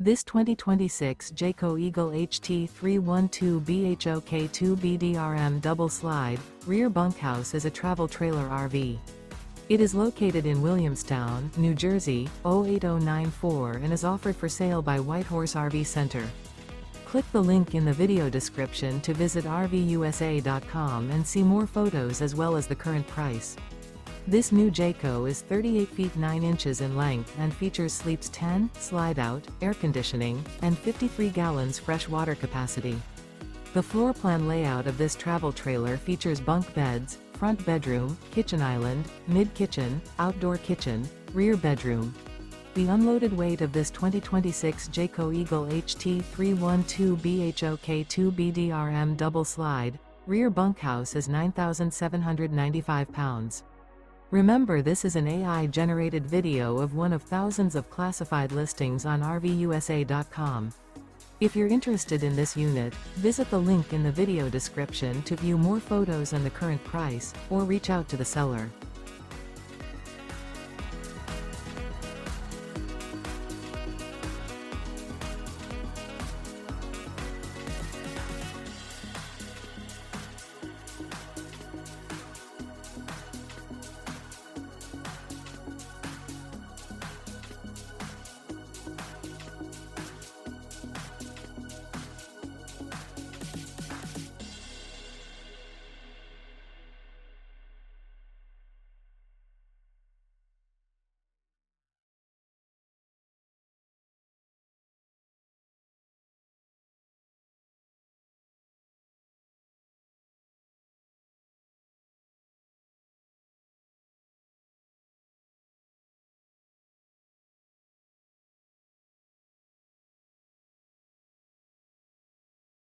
This 2026 Jayco Eagle HT 312BHOK2BDRM double slide, rear bunkhouse is a travel trailer RV. It is located in Williamstown, New Jersey, 08094 and is offered for sale by Whitehorse RV Center. Click the link in the video description to visit RVUSA.com and see more photos as well as the current price. This new Jayco is 38 feet 9 inches in length and features sleeps 10, slide-out, air conditioning, and 53 gallons fresh water capacity. The floor plan layout of this travel trailer features bunk beds, front bedroom, kitchen island, mid-kitchen, outdoor kitchen, rear bedroom. The unloaded weight of this 2026 Jayco Eagle HT 312BHOK2BDRM double slide, rear bunkhouse is 9,795 pounds. Remember, this is an AI-generated video of one of thousands of classified listings on RVUSA.com. If you're interested in this unit, visit the link in the video description to view more photos and the current price, or reach out to the seller.